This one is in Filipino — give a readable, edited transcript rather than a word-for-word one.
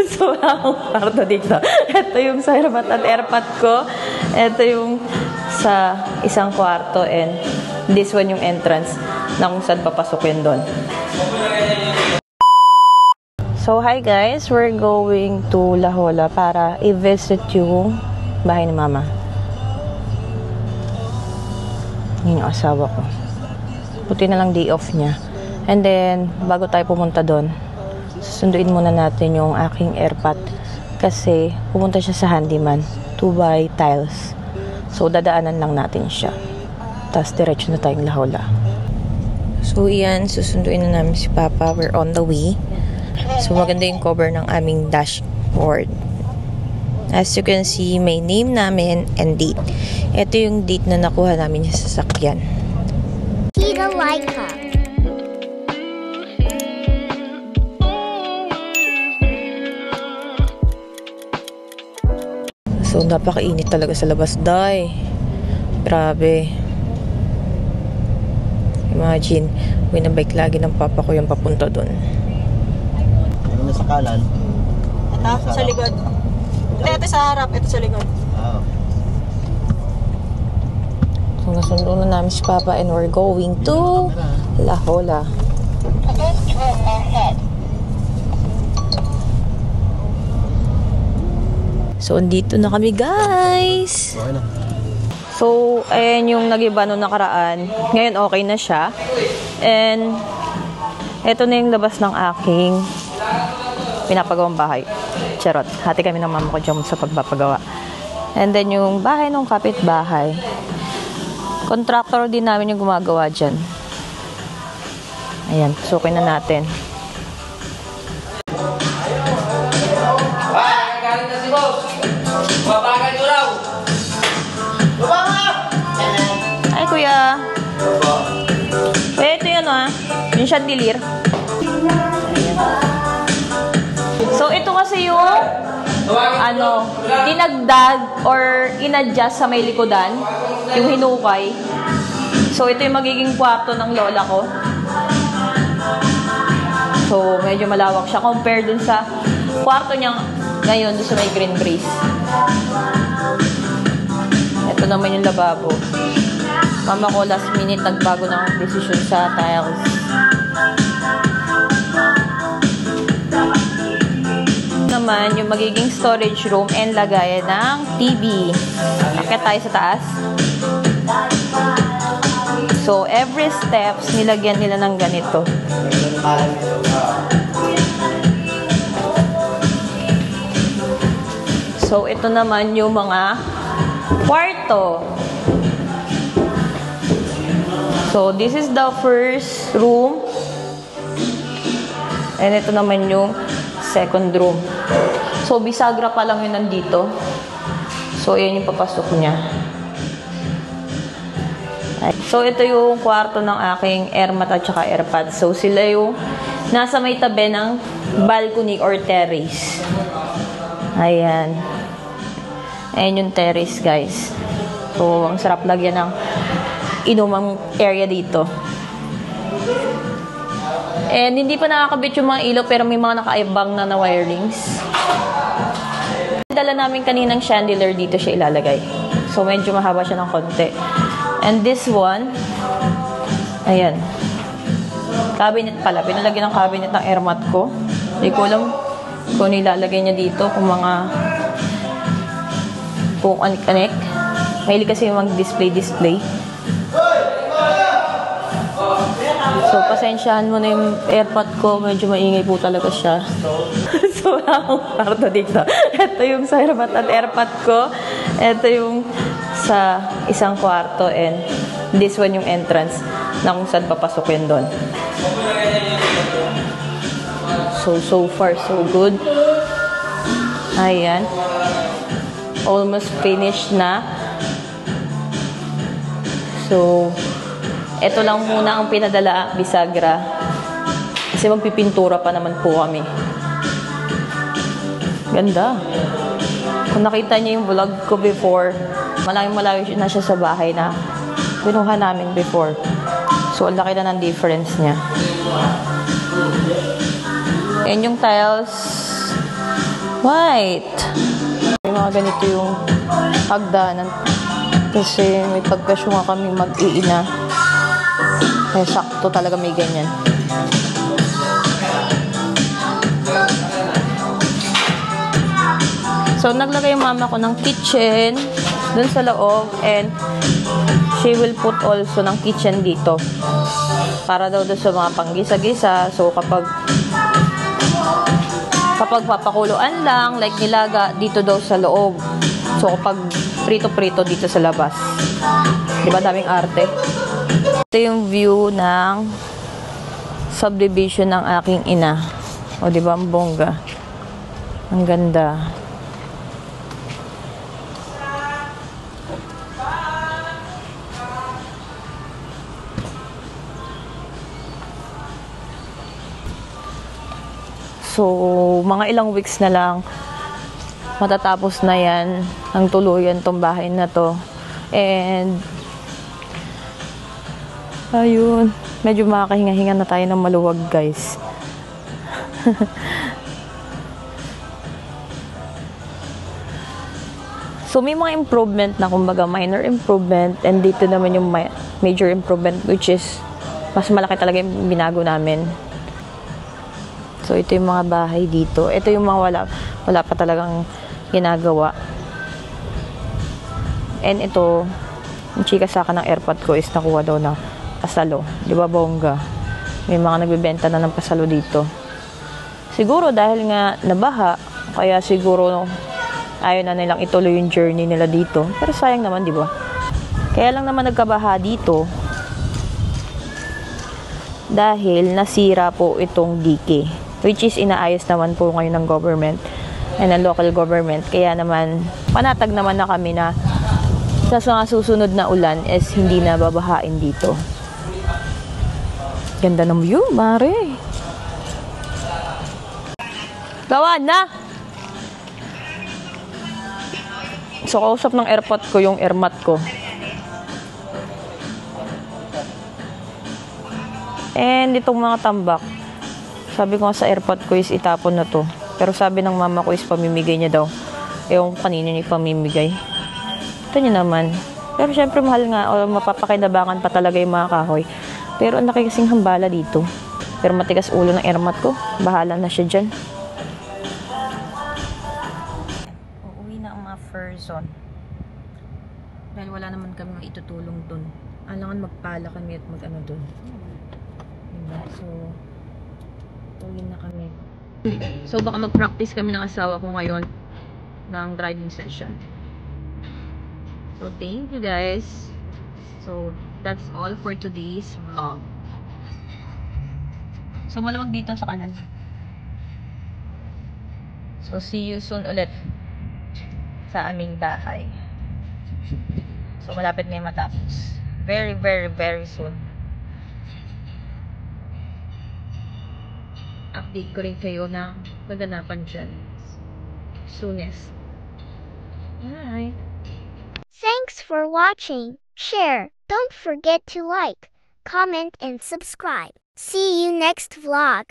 So, wala akong kwarto dito. Ito yung sa airmat at airpat ko. Ito yung sa isang kwarto and this one yung entrance na kung saan papasukin doon. So, hi guys! We're going to La Jolla para i-visit yung bahay ni Mama. Yun yung asawa ko. Buti na lang day off niya. And then, bago tayo pumunta doon, susunduin muna natin yung aking airpat kasi pumunta siya sa handyman to buy tiles. So, dadaanan lang natin siya. Tapos, diretso na tayong La Jolla. So, iyan, susunduin na namin si Papa. We're on the way. So, maganda yung cover ng aming dashboard. As you can see, may name namin and date. Ito yung date na nakuha namin sa sasakyan. Tita Laika. So, napakainit talaga sa labas, day. Grabe. Imagine, winabike lagi ng papa ko yung papunta doon. Ano na sa kanan? Ito, sa likod. Hindi, ito sa harap. Ito sa likod. Oo. So, nasundo na namin si Papa and we're going to La Jolla. So, andito na kami, guys. Okay na. So, ayan yung nag-iba nung nakaraan. Ngayon, okay na siya. And, eto na yung labas ng aking pinapagawang bahay. Charot. Hati kami ng mama ko dyan sa pagpapagawa. And then, yung bahay ng kapitbahay. Contractor din namin yung gumagawa dyan. Ayan, sukin na natin. Ay, kuya. Ito yun, yung chandelier. So, ito kasi yung dinagdag or inadjust sa may likodan, yung hinukay. So, ito yung magiging kwarto ng lola ko. So, medyo malawak siya compare dun sa kwarto niya ngayon dun sa may green breeze. Ito naman yung lababo. Mama ko last minute nagbago ng decision sa tiles. Naman yung magiging storage room and lagayan ng TV. Akit tayo sa taas. So, every steps, nilagyan nila ng ganito. So, ito naman yung mga kwarto. So, this is the first room. And ito naman yung second room. So, bisagra pa lang yun nandito. So, yan yung papasok niya. So, ito yung kwarto ng aking airmat at saka airpad. So, sila yung nasa may tabi ng balcony or terrace. Ayan. Ayan yung terrace, guys. So, ang sarap lagyan ng inumang area dito. And hindi pa nakakabit yung mga ilaw pero may mga nakaibang na wirings. Dala namin kaninang chandelier dito siya ilalagay. So, medyo mahaba siya ng konti. And this one, ayan. Cabinet pala. Pinalagyan ng cabinet ng airmat ko. Hindi ko alam kung nilalagay niya dito kung anik-anik. Mahilig kasi yung mag-display. So, pasensyahan mo na yung airpot ko. Medyo maingay po talaga siya. So, wala akong kwarto dito. Ito yung sa airmat at airpot ko. Ito yung sa isang kwarto and this one yung entrance na kung saan papasukin doon. So far, so good. Ayan. Almost finished na. So, ito lang muna ang pinadala, bisagra. Kasi magpipintura pa naman po kami. Ganda. Kung nakita niyo yung vlog ko before, malayo na siya sa bahay na pinuha namin before. So, ang laki na ng difference niya. And yung tiles, White. May mga ganito yung hagdanan. Kasi may pagkasyo nga kami mag-iina. Kaya sakto talaga may ganyan. So, naglagay yung mama ko ng kitchen dun sa loob and she will put also ng kitchen dito. Para daw doon sa mga panggisa-gisa. So, kapag papakuluan lang, like nilaga, dito daw sa loob. So, kapag prito-prito dito sa labas. Diba daming arte? Ito yung view ng subdivision ng aking ina. O, diba ang bongga? Ang ganda. So, mga ilang weeks na lang matatapos na yan ang tuluyan tong bahay na to. And ayun, medyo makakahinga-hinga na tayo ng maluwag, guys. So, may mga improvement na, kumbaga minor improvement, and dito naman yung major improvement, which is mas malaki talaga yung binago namin. So, ito yung mga bahay dito. Ito yung mga wala pa talagang ginagawa. And ito, yung chika sa akin ng airpod ko is nakuha daw na pasalo. Di ba, bongga? May mga nagbibenta na ng pasalo dito. Siguro dahil nga nabaha, kaya siguro ayaw na nilang ituloy yung journey nila dito. Pero sayang naman, di ba? Kaya lang naman nagkabaha dito dahil nasira po itong dike. Which is inaayos naman po ngayon ng government and ng local government. Kaya naman, panatag naman na kami na sa mga susunod na ulan is hindi na babahain dito. Ganda ng view, mare. Gawa na! So, kausap ng airpot ko yung airmat ko. And itong mga tambak, sabi ko sa airpod ko is itapon na to. Pero sabi ng mama ko is pamimigay niya daw. Yung kanina niya pamimigay. Ito niya naman. Pero syempre mahal nga o mapapakinabangan pa talaga yung mga kahoy. Pero ang laki kasing hambala dito. Pero matigas ulo ng airmat ko. Bahala na siya dyan. Uuwi na ang mga person. Dahil wala naman kami maitutulong dun. Alangan magpala kami at mag-ano dun. Diba? So, uwi na kami. So, baka mag-practice kami ng asawa ko ngayon ng driving session. So, thank you guys. So, that's all for today's vlog. So, malamang dito sa kanan. So, see you soon ulit sa aming bahay. So, malapit na yung matapos. Very, very, very soon. Update ko rin kayo na maganapan dyan. Soonest. Bye! Thanks for watching. Share. Don't forget to like, comment, and subscribe. See you next vlog.